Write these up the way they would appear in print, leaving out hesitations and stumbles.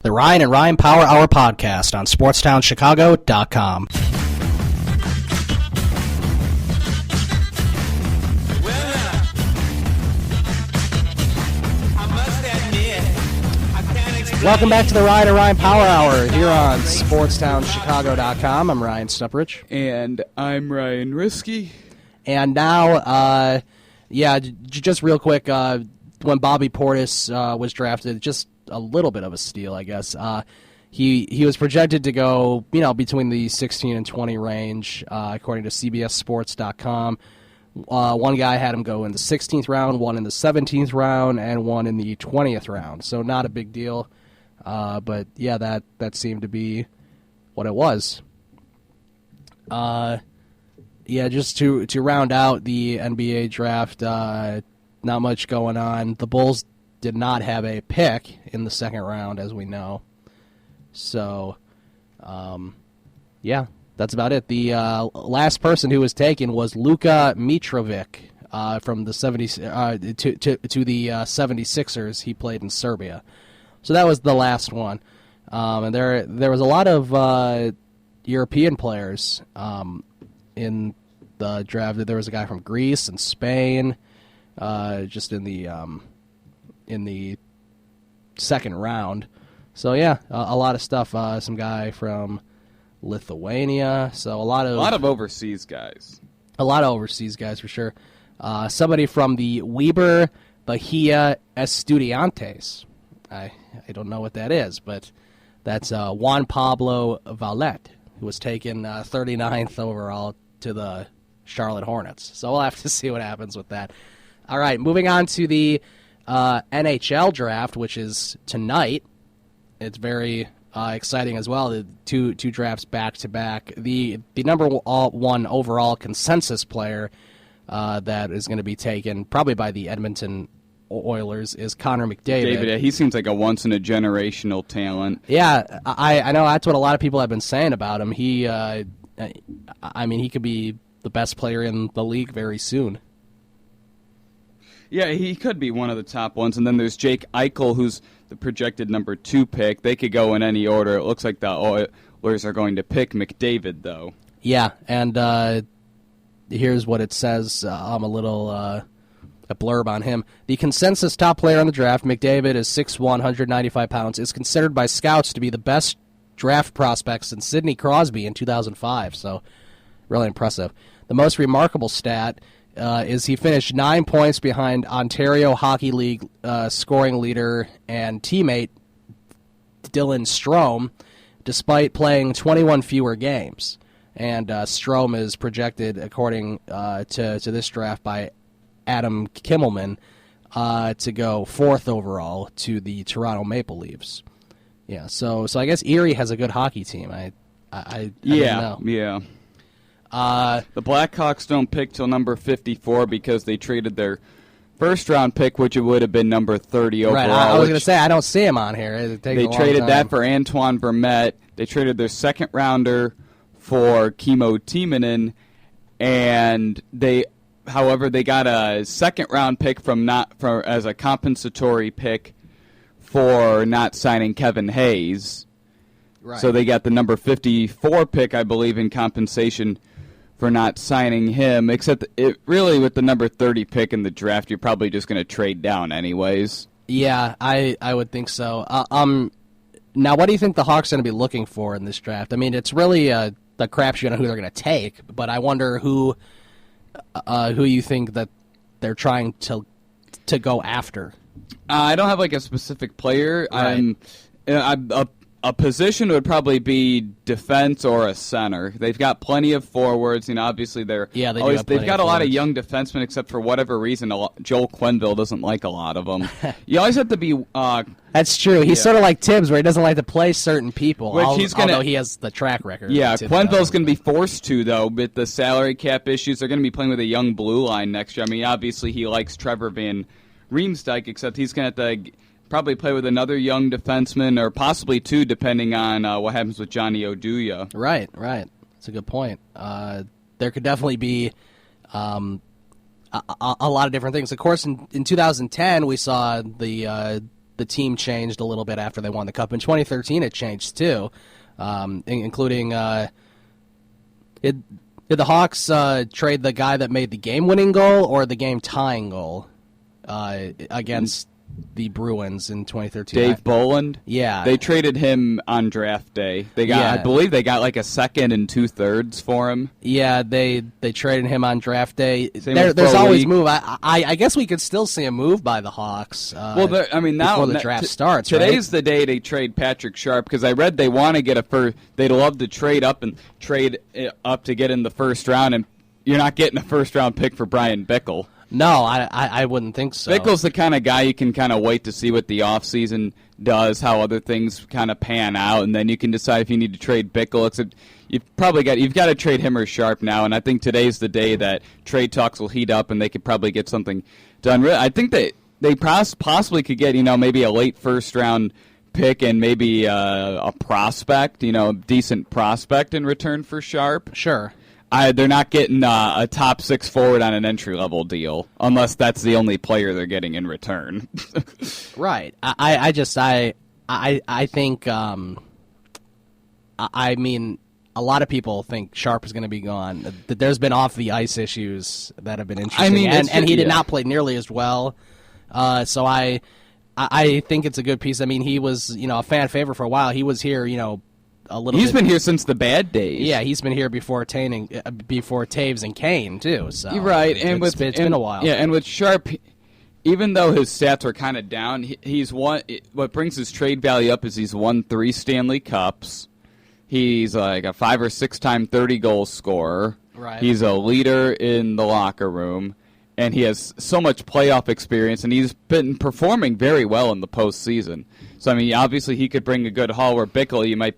The Ryan and Ryan Power Hour podcast on SportsTownChicago.com. Welcome back to the Ryan and Ryan Power Hour here on SportsTownChicago.com. I'm Ryan Stuprich. And I'm Ryan Risky. And now, just real quick, when Bobby Portis was drafted, just a little bit of a steal, I guess. He was projected to go, between the 16 and 20 range, according to CBSSports.com. One guy had him go in the 16th round, one in the 17th round, and one in the 20th round. So not a big deal. But yeah, that seemed to be what it was. Just to round out the NBA draft, not much going on. The Bulls did not have a pick in the second round, as we know. So, that's about it. The last person who was taken was Luka Mitrovic from the 70s to the 76ers. He played in Serbia. So that was the last one. And there was a lot of European players in the draft. There was a guy from Greece and Spain, just in the second round. So yeah, a lot of stuff. Some guy from Lithuania. So a lot of overseas guys. A lot of overseas guys for sure. Somebody from the Weber Bahia Estudiantes. I don't know what that is, but that's Juan Pablo Vallet, who was taken 39th overall to the Charlotte Hornets. So we'll have to see what happens with that. All right, moving on to the NHL draft, which is tonight. It's very exciting as well. The two drafts back to back. The number one overall consensus player that is going to be taken probably by the Edmonton Oilers is Connor McDavid. He seems like a once-in-a-generational talent. Yeah, I know that's what a lot of people have been saying about him. He could be the best player in the league very soon. Yeah, he could be one of the top ones. And then there's Jake Eichel, who's the projected number 2 pick. They could go in any order. It looks like the Oilers are going to pick McDavid, though. Yeah, and here's what it says. A blurb on him. The consensus top player on the draft, McDavid, is 6'1", 195 pounds, is considered by scouts to be the best draft prospect since Sidney Crosby in 2005, so really impressive. The most remarkable stat is he finished 9 points behind Ontario Hockey League scoring leader and teammate Dylan Strome, despite playing 21 fewer games. And Strome is projected, according to this draft by Adam Kimmelman, to go 4th overall to the Toronto Maple Leafs. Yeah, so I guess Erie has a good hockey team. I don't know. Yeah. The Blackhawks don't pick till number 54 because they traded their first-round pick, which it would have been number 30 overall. Right, I was going to say, I don't see him on here. They traded that for Antoine Vermette. They traded their second-rounder for Kimmo Timonen, and However, they got a second-round pick as a compensatory pick for not signing Kevin Hayes. Right. So they got the number 54 pick, I believe, in compensation for not signing him. Except with the number 30 pick in the draft, you're probably just going to trade down anyways. Yeah, I would think so. Now, what do you think the Hawks are going to be looking for in this draft? I mean, it's really the crapshoot on who they're going to take, but I wonder who you think that they're trying to go after. I don't have a specific player. Right. A position would probably be defense or a center. They've got plenty of forwards. Obviously they've got a lot of young defensemen, except for whatever reason, Joel Quenneville doesn't like a lot of them. You always have to be. That's true. He's sort of like Tibbs, where he doesn't like to play certain people. Although he has the track record. Yeah, Quenneville's going to be forced to, though, with the salary cap issues. They're going to be playing with a young blue line next year. I mean, obviously he likes Trevor Van Riemsdyk, except he's going to have to probably play with another young defenseman, or possibly 2, depending on what happens with Johnny Oduya. Right. That's a good point. There could definitely be a lot of different things. Of course, in 2010, we saw the the team changed a little bit after they won the Cup. In 2013, it changed too, including did the Hawks trade the guy that made the game-winning goal or the game-tying goal against the Bruins in 2013? Dave Boland? Yeah. They traded him on draft day. I believe they got like a second and 2/3 for him. Yeah, they traded him on draft day. There's There's always move. I guess we could still see a move by the Hawks. Now before the draft starts. Today's the day they trade Patrick Sharp, because I read they want to get a first. They'd love to trade up to get in the first round, and you're not getting a first round pick for Brian Bickle. No, I wouldn't think so. Bickle's the kind of guy you can kind of wait to see what the offseason does, how other things kind of pan out, and then you can decide if you need to trade Bickle. You've got to trade him or Sharp now, and I think today's the day that trade talks will heat up, and they could probably get something done. I think they possibly could get maybe a late first round pick and maybe a prospect, decent prospect in return for Sharp. Sure. They're not getting a top 6 forward on an entry-level deal, unless that's the only player they're getting in return. Right. I think, I mean, a lot of people think Sharp is going to be gone. There's been off-the-ice issues that have been interesting, and he did not play nearly as well. So I think it's a good piece. I mean, he was, a fan favorite for a while. He was here, He's been here since the bad days. Yeah, he's been here before Taves and Kane too. So right, it's been a while. Yeah, and with Sharp, even though his stats are kind of down, he's won. What brings his trade value up is he's won 3 Stanley Cups. He's like a 5 or 6 time 30-goal scorer. Right. He's a leader in the locker room, and he has so much playoff experience, and he's been performing very well in the postseason. So I mean, obviously he could bring a good haul. Where Bickle, you might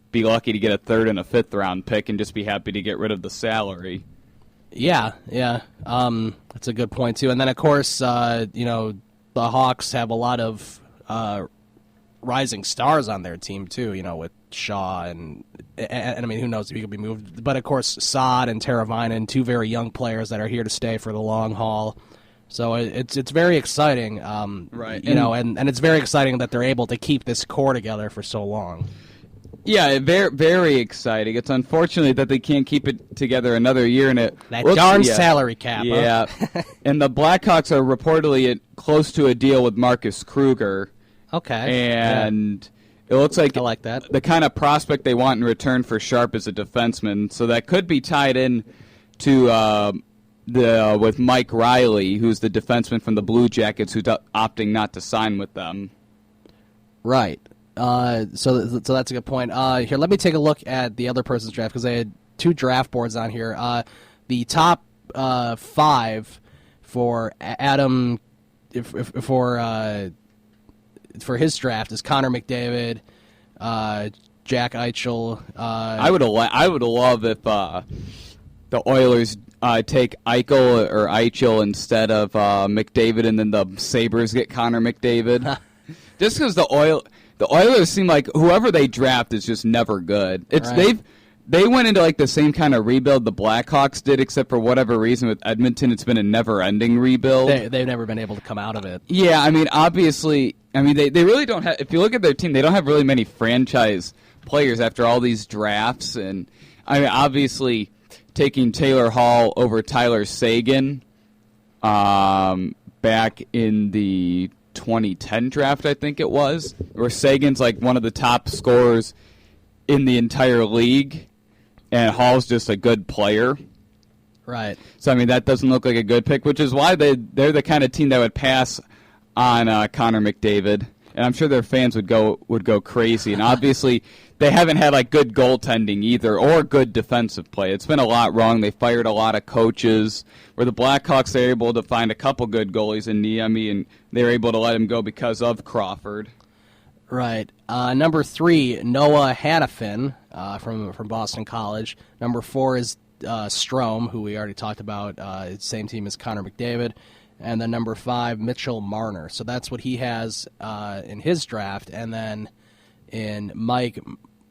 be lucky to get a 3rd and a 5th round pick and just be happy to get rid of the salary. Yeah. That's a good point too. And then of course, the Hawks have a lot of rising stars on their team too. With Shaw and I mean, who knows if he could be moved. But of course, Saad and Teravainen, 2 very young players that are here to stay for the long haul. So it's very exciting. Right. And it's very exciting that they're able to keep this core together for so long. Yeah, very, very exciting. It's unfortunate that they can't keep it together another year. Darn salary cap. Yeah, huh? And the Blackhawks are reportedly close to a deal with Marcus Kruger. Okay. And it looks like I like that. The kind of prospect they want in return for Sharp is a defenseman, so that could be tied in to with Mike Riley, who's the defenseman from the Blue Jackets, who's opting not to sign with them. Right. So that's a good point. Here, let me take a look at the other person's draft, because I had 2 draft boards on here. The top 5 for Adam for his draft is Connor McDavid, Jack Eichel. I would love if the Oilers take Eichel instead of McDavid, and then the Sabres get Connor McDavid. Just because the Oilers seem like whoever they draft is just never good. They went into like the same kind of rebuild the Blackhawks did, except for whatever reason with Edmonton, it's been a never-ending rebuild. They've never been able to come out of it. Yeah, I mean, obviously, they really don't have. If you look at their team, they don't have really many franchise players after all these drafts, and I mean, obviously, taking Taylor Hall over Tyler Seguin, back in the 2010 draft, I think it was, where Sagan's like one of the top scorers in the entire league, and Hall's just a good player. Right. So I mean, that doesn't look like a good pick, which is why they're the kind of team that would pass on Connor McDavid, and I'm sure their fans would go crazy. And obviously, they haven't had like good goaltending either, or good defensive play. It's been a lot wrong. They fired a lot of coaches. Where the Blackhawks, they're able to find a couple good goalies in Niemi, and they're able to let him go because of Crawford. Right. Number 3, Noah Hannafin from Boston College. Number 4 is Strome, who we already talked about. Same team as Connor McDavid. And then number 5, Mitchell Marner. So that's what he has in his draft. And then in Mike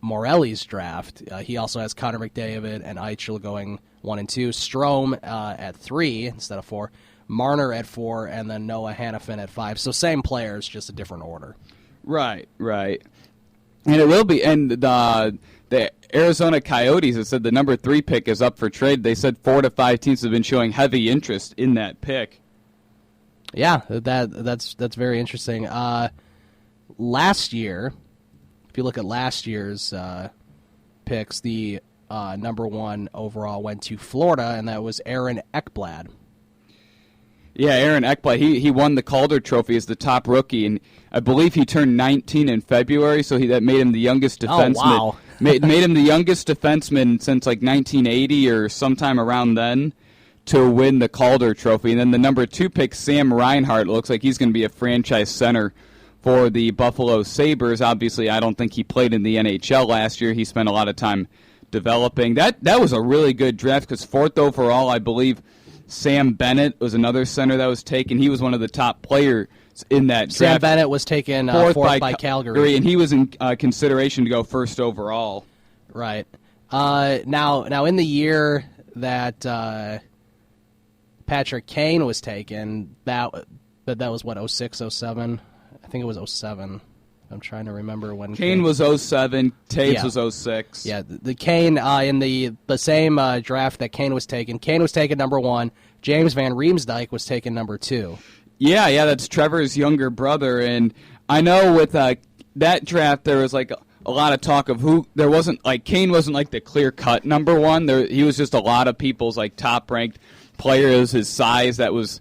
Morelli's draft, he also has Connor McDavid and Eichel going 1 and 2. Strome at 3 instead of 4. Marner at 4, and then Noah Hannafin at 5. So same players, just a different order. Right. And it will be. And the Arizona Coyotes have said the number 3 pick is up for trade. They said 4 to 5 teams have been showing heavy interest in that pick. Yeah, that's very interesting. Last year, if you look at last year's picks, the number 1 overall went to Florida, and that was Aaron Ekblad. Yeah, Aaron Ekblad, he won the Calder Trophy as the top rookie, and I believe he turned 19 in February, so that made him the youngest defenseman. Oh, wow. made him the youngest defenseman since like 1980 or sometime around then to win the Calder Trophy. And then the number 2 pick, Sam Reinhart, looks like he's going to be a franchise center for the Buffalo Sabres. Obviously, I don't think he played in the NHL last year. He spent a lot of time developing. That was a really good draft because 4th overall, I believe, Sam Bennett was another center that was taken. He was one of the top players in that draft. Sam Bennett was taken 4th by Calgary. And he was in consideration to go 1st overall. Right. Now in the year that Patrick Kane was taken, that was what, 06, 07? I think it was 07. I'm trying to remember when Kane was 07, Taves was 06. Yeah, the Kane in the same draft that Kane was taken number 1. James Van Riemsdyk was taken number 2. Yeah, that's Trevor's younger brother, and I know with that draft there was like a lot of talk of who there wasn't like Kane wasn't like the clear cut number 1. He was just a lot of people's like top ranked players. His size that was.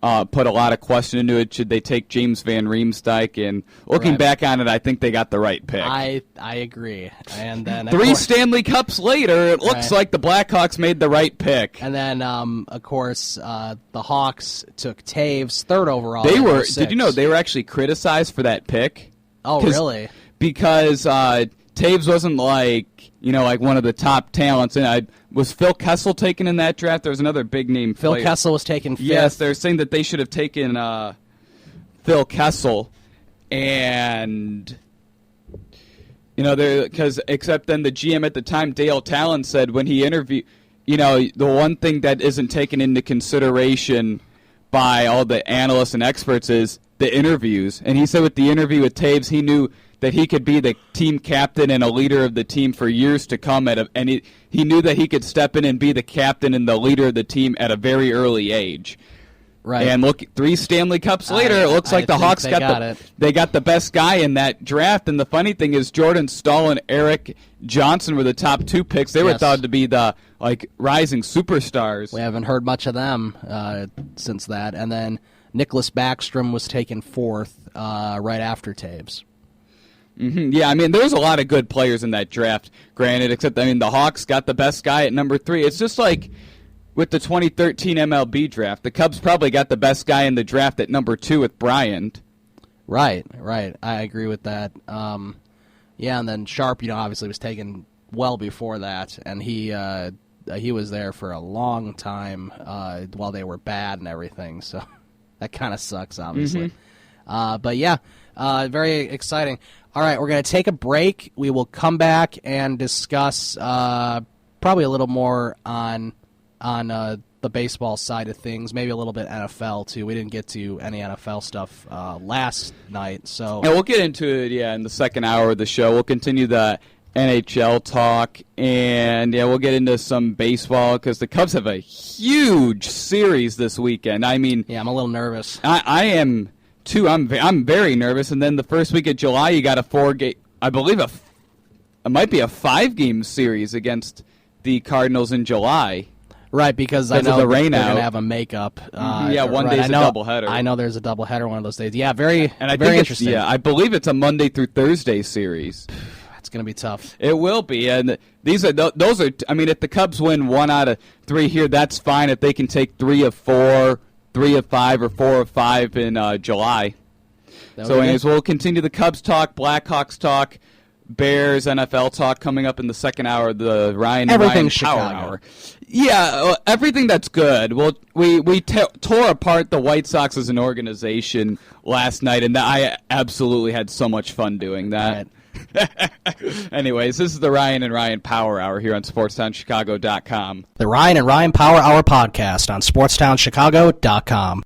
Put a lot of question into it. Should they take James Van Riemsdyk? And looking back on it, I think they got the right pick. I agree. And then 3 Stanley Cups later, it looks like the Blackhawks made the right pick. And then, of course, the Hawks took Taves 3rd overall. Did you know they were actually criticized for that pick? Oh, really? Because Taves wasn't like one of the top talents. And was Phil Kessel taken in that draft? There was another big name Phil player. Kessel was taken 5th. Yes, they're saying that they should have taken Phil Kessel, and except then the GM at the time, Dale Talon, said when he interviewed, the one thing that isn't taken into consideration by all the analysts and experts is the interviews, and he said with the interview with Taves, he knew that he could be the team captain and a leader of the team for years to come, and he knew that he could step in and be the captain and the leader of the team at a very early age. Right. And look, 3 Stanley Cups later, it looks like the Hawks got the best guy in that draft. And the funny thing is, Jordan Stahl and Eric Johnson were the top 2 picks. They were thought to be the rising superstars. We haven't heard much of them since that. And then Nicholas Backstrom was taken 4th right after Taves. Mm-hmm. Yeah, there was a lot of good players in that draft, granted, except, the Hawks got the best guy at number 3. It's just like with the 2013 MLB draft. The Cubs probably got the best guy in the draft at number 2 with Bryant. Right. I agree with that. And then Sharp, obviously was taken well before that, and he was there for a long time while they were bad and everything, so that kind of sucks, obviously. Very exciting. All right, we're going to take a break. We will come back and discuss probably a little more on the baseball side of things, maybe a little bit NFL too. We didn't get to any NFL stuff last night, so we'll get into it. In the second hour of the show, we'll continue the NHL talk, and we'll get into some baseball because the Cubs have a huge series this weekend. I'm a little nervous. I am. I'm very nervous, and then the first week of July, you got a 4-game, I believe it might be a 5-game series against the Cardinals in July. Right, because I know the rain they're out. going to have a makeup. One day's a doubleheader. I know there's a doubleheader one of those days. Yeah, very interesting. I believe it's a Monday through Thursday series. It's going to be tough. It will be, and those are. If the Cubs win 1 out of 3 here, that's fine. If they can take 3 of 4. 3 of 5 or 4 of 5 in July. So anyways, we'll continue the Cubs talk, Blackhawks talk, Bears, NFL talk coming up in the second hour of the Ryan Power Hour. Yeah, everything that's good. Well, we tore apart the White Sox as an organization last night, and I absolutely had so much fun doing that. Anyways, this is the Ryan and Ryan Power Hour here on SportsTownChicago.com. The Ryan and Ryan Power Hour podcast on SportsTownChicago.com.